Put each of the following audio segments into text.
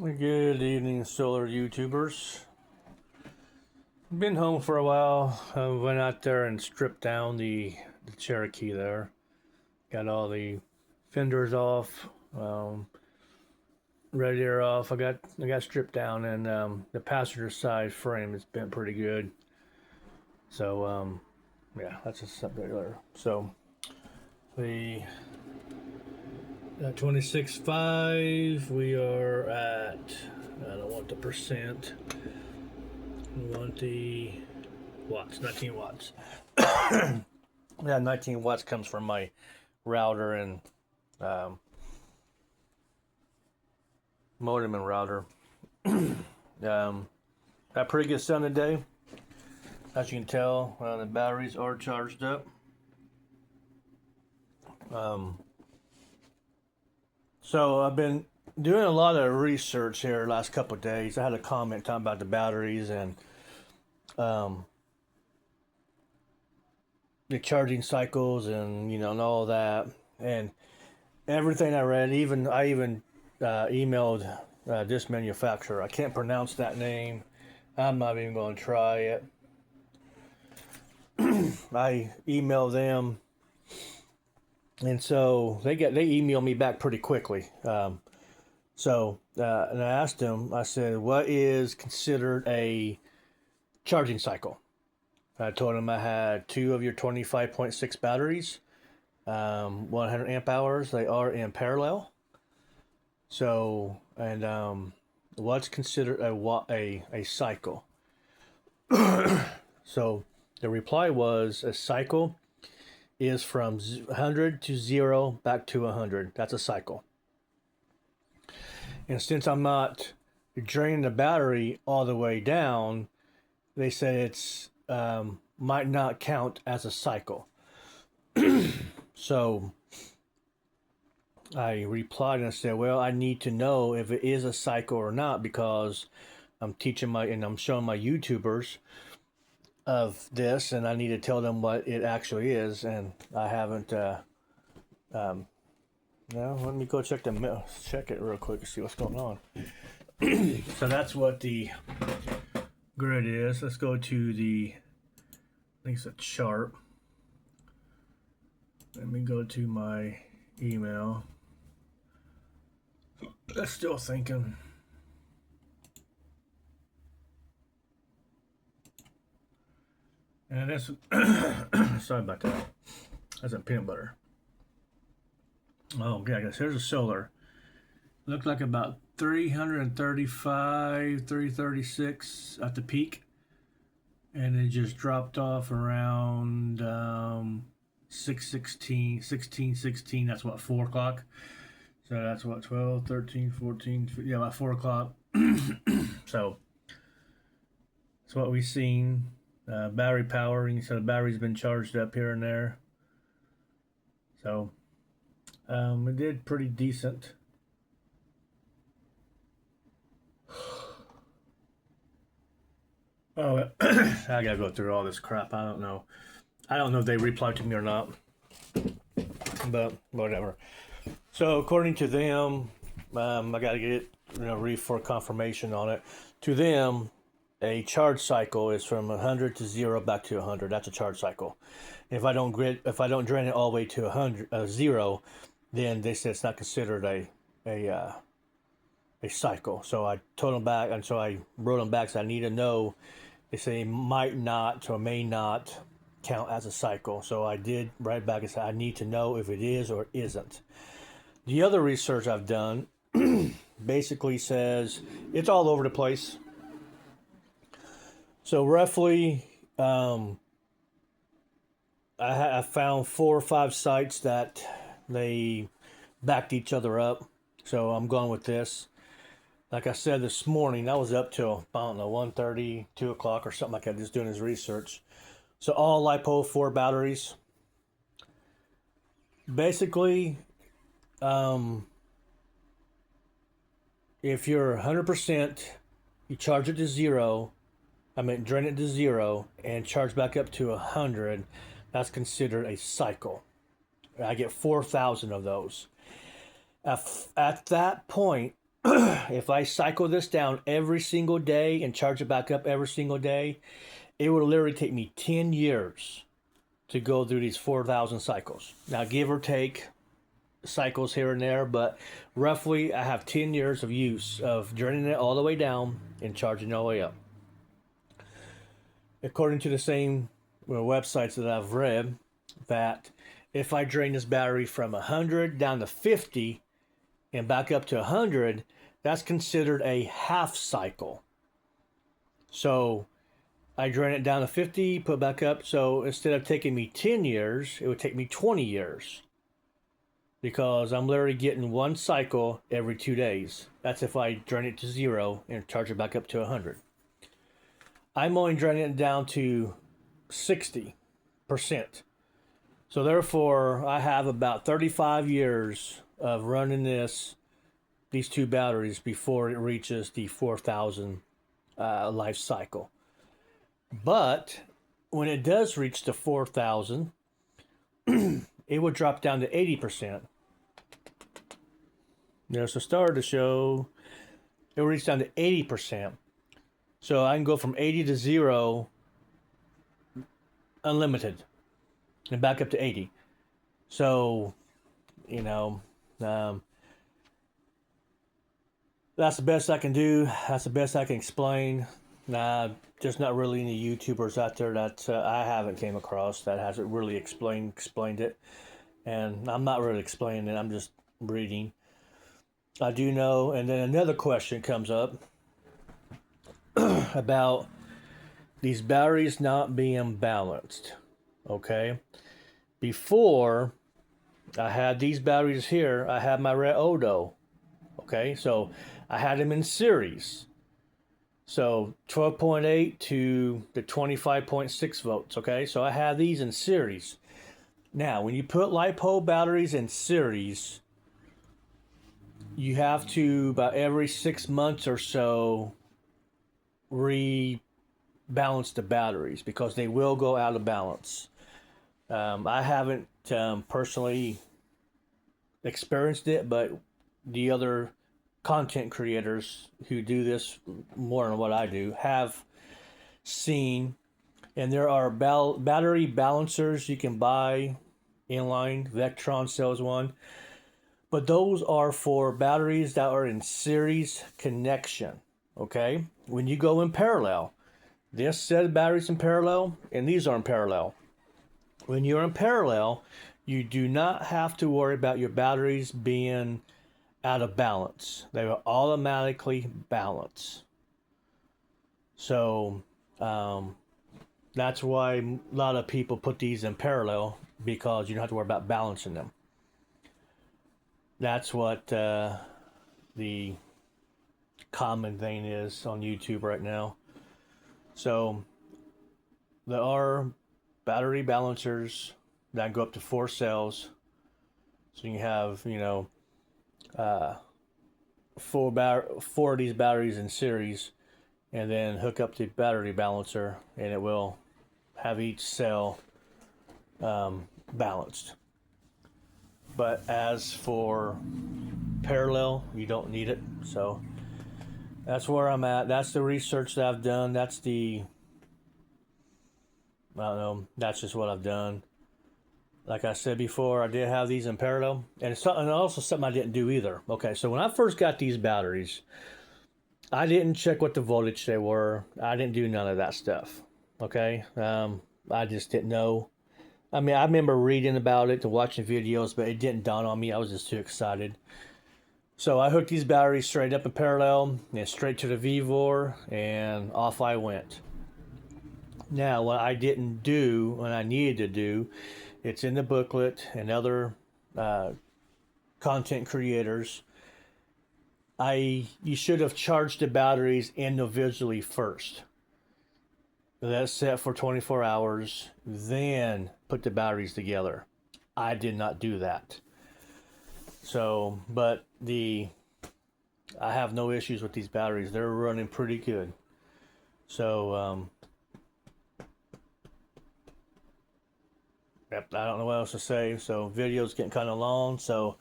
Good evening, solar YouTubers. Been home for a while. Went out there and stripped down the Cherokee there. Got all the fenders off, radiator off. I got stripped down, and the passenger side frame has been pretty good. So yeah, that's just something there. So the 26.5, we are at. I don't want the percent. We want the watts, 19 watts. Yeah, 19 watts comes from my router and um, modem and router. Got pretty good sun today. As you can tell, the batteries are charged up. So I've been doing a lot of research here the last couple of days. I had a comment talking about the batteries and um, the charging cycles and and all that and everything I read. I even emailed this manufacturer. I can't pronounce that name. I'm not even going to try it. I emailed them, and so they emailed me back pretty quickly. And I asked them. I said, "What is considered a charging cycle?" I told them I had two of your 25.6 batteries, 100 amp hours. They are in parallel. So, and what's considered a cycle? So the reply was a cycle is from 100 to 0 back to 100. That's a cycle. And since I'm not draining the battery all the way down, they said it's might not count as a cycle. So I replied and I said, well, I need to know if it is a cycle or not, because I'm showing my YouTubers of this, and I need to tell them what it actually is, and I haven't. Now let me go check it real quick and see what's going on. So that's what the grid is. Let's go to I think it's a chart. Let me go to my email. That's still thinking. And that's sorry about that. That's a peanut butter. Oh yeah, I guess here's a solar. Looked like about 335, 336 at the peak, and it just dropped off around 6:16, 16:16. That's what, 4 o'clock. So that's what, 12, 13, 14, yeah, about 4 o'clock. So that's what we've seen. Battery power, so the battery's been charged up here and there. So it did pretty decent. Oh, I gotta go through all this crap. I don't know if they replied to me or not, but whatever. So according to them, I gotta get read for confirmation on it. To them, a charge cycle is from 100 to 0 back to 100. That's a charge cycle. If I don't drain it all the way to 0, then they say it's not considered a cycle. So I told them back, and so I wrote them back. So I need to know. They say it might not or may not count as a cycle. So I did write back and say I need to know if it is or isn't. The other research I've done basically says it's all over the place. So roughly, I found 4 or 5 sites that they backed each other up. So I'm going with this. Like I said this morning, I was up till, I don't know, 1:30, 2 o'clock or something like that, just doing his research. So all LiPo 4 batteries. Basically, if you're 100%, you charge it to 0. Drain it to 0 and charge back up to 100. That's considered a cycle. I get 4,000 of those. At that point, if I cycle this down every single day and charge it back up every single day, it would literally take me 10 years to go through these 4,000 cycles. Now, give or take cycles here and there, but roughly I have 10 years of use of draining it all the way down and charging it all the way up. According to the same websites that I've read, that if I drain this battery from 100 down to 50 and back up to 100, that's considered a half cycle. So I drain it down to 50, put it back up. So instead of taking me 10 years, it would take me 20 years. Because I'm literally getting one cycle every 2 days. That's if I drain it to 0 and charge it back up to 100. I'm only draining it down to 60%. So therefore, I have about 35 years of running these two batteries before it reaches the 4,000 life cycle. But when it does reach the 4,000, it would drop down to 80%. There's a star to show. It will reach down to 80%. So I can go from 80 to 0 unlimited and back up to 80. So, that's the best I can do. That's the best I can explain. There's not really any YouTubers out there that I haven't came across that hasn't really explained it. And I'm not really explaining it. I'm just reading. I do know. And then another question comes up about these batteries not being balanced. Okay. Before I had these batteries here, I had my Reodo. Okay. So I had them in series. So 12.8 to the 25.6 volts. Okay. So I have these in series. Now, when you put LiPo batteries in series, you have to, about every 6 months or so, rebalance the batteries because they will go out of balance. I haven't personally experienced it, but the other content creators who do this more than what I do have seen. And there are battery balancers you can buy inline. Vectron sells one. But those are for batteries that are in series connection. Okay? When you go in parallel, this set of batteries in parallel, and these are in parallel. When you're in parallel, you do not have to worry about your batteries being out of balance. They will automatically balance. So, that's why a lot of people put these in parallel, because you don't have to worry about balancing them. That's what the common thing is on YouTube right now. So there are battery balancers that go up to 4 cells. So you can have, 4 of these batteries in series, and then hook up the battery balancer, and it will have each cell balanced. But as for parallel, you don't need it. So that's where I'm at. That's the research that I've done. That's that's just what I've done. Like I said before, I did have these in parallel. And it's also something I didn't do either. Okay, so when I first got these batteries, I didn't check what the voltage they were. I didn't do none of that stuff. Okay, I just didn't know. I mean, I remember reading about it and watching videos, but it didn't dawn on me. I was just too excited. So I hooked these batteries straight up in parallel and straight to the VEVOR, and off I went. Now, what I didn't do, what I needed to do, it's in the booklet and other content creators. You should have charged the batteries individually first. That's set for 24 hours, then put the batteries together. I did not do that. So, but I have no issues with these batteries. They're running pretty good. So, yep, I don't know what else to say. So, video's getting kind of long. So,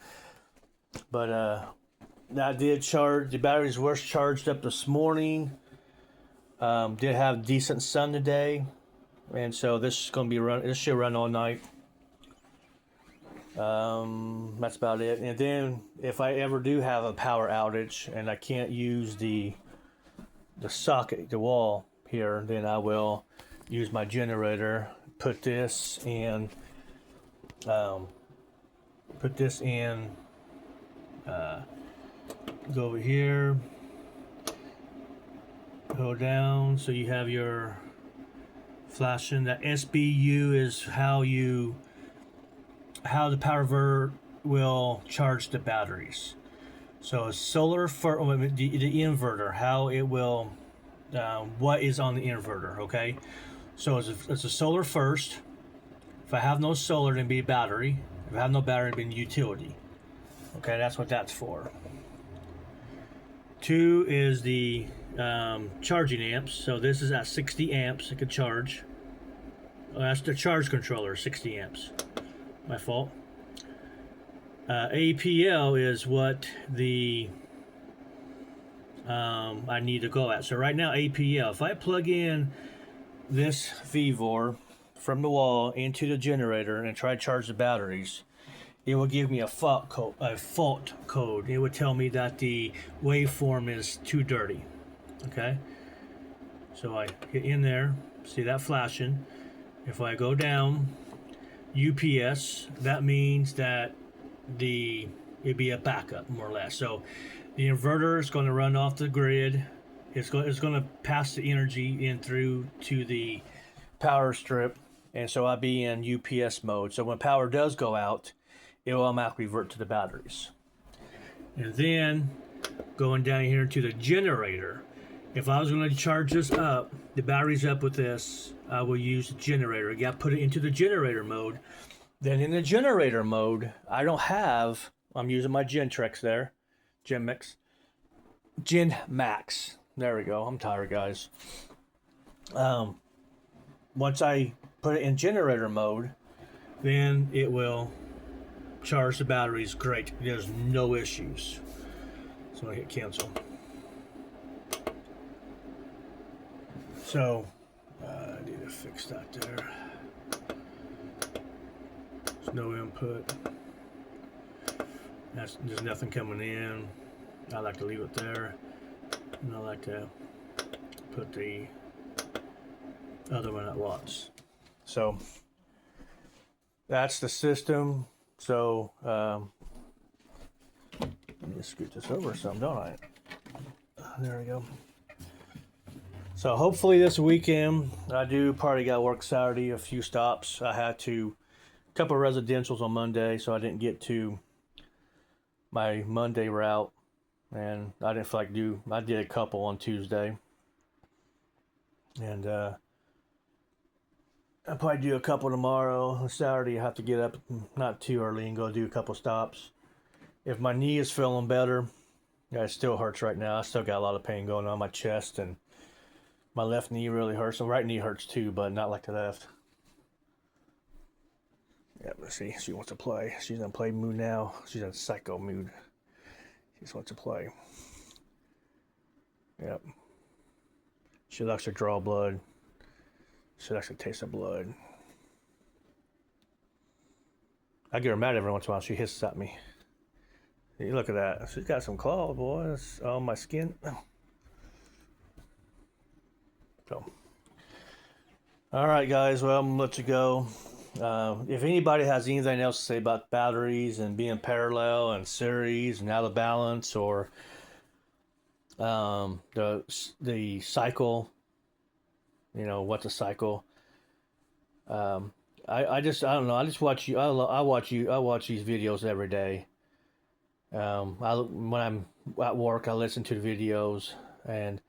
but that did charge. The batteries were charged up this morning. Did have decent sun today, and so this is going to be run. This should run all night. That's about it. And then if I ever do have a power outage and I can't use the socket, the wall here, then I will use my generator. Put this in. Go over here. Go down. So you have your flashing. That SBU is how the power inverter will charge the batteries. So solar for the inverter, how it will, what is on the inverter, okay? So it's a solar first. If I have no solar, then be battery. If I have no battery, then utility. Okay, that's what that's for. 2 is the charging amps. So this is at 60 amps. It can charge. That's the charge controller, 60 amps. My fault. APL is what the I need to go at. So right now APL, if I plug in this VEVOR from the wall into the generator and try to charge the batteries, it will give me a fault code. It would tell me that the waveform is too dirty. Okay, so I get in there, see that flashing. If I go down UPS, that means that it'd be a backup, more or less. So the inverter is going to run off the grid. It's going to pass the energy in through to the power strip, and so I'll be in UPS mode. So when power does go out, it will automatically revert to the batteries. And then going down here to the generator, if I was going to charge this up, the batteries up with this, I will use the generator. You got to put it into the generator mode. Then in the generator mode, I'm using my Gentrix there, Genmax. There we go. I'm tired, guys. Once I put it in generator mode, then it will charge the batteries. Great. There's no issues. So I hit cancel. So I need to fix that there. There's no input. There's nothing coming in. I like to leave it there. And I like to put the other one at once. So that's the system. So let me scoot this over some, don't I? There we go. So hopefully this weekend, I do probably got to work Saturday, a few stops. I had a couple of residentials on Monday, so I didn't get to my Monday route. And I didn't feel like I did a couple on Tuesday. And I'll probably do a couple tomorrow. Saturday, I have to get up not too early and go do a couple stops. If my knee is feeling better, it still hurts right now. I still got a lot of pain going on my chest, and my left knee really hurts. The right knee hurts too, but not like the left. Yeah, let's see. She wants to play. She's in play mood now. She's in psycho mood. She just wants to play. Yep. She likes to draw blood. She likes to taste the blood. I get her mad every once in a while. She hisses at me. Hey, look at that. She's got some claws, boy. That's on my skin. So, all right, guys. Well, I'm gonna let you go. If anybody has anything else to say about batteries and being parallel and series and out of balance, or the cycle, what's a cycle? I don't know. I just watch you. I watch these videos every day. When I'm at work, I listen to the videos, and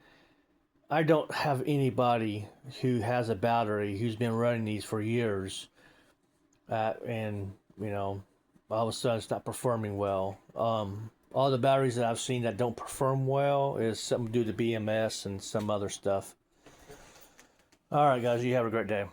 I don't have anybody who has a battery who's been running these for years, and all of a sudden it's not performing well. All the batteries that I've seen that don't perform well is something to do with the BMS and some other stuff. All right, guys, you have a great day.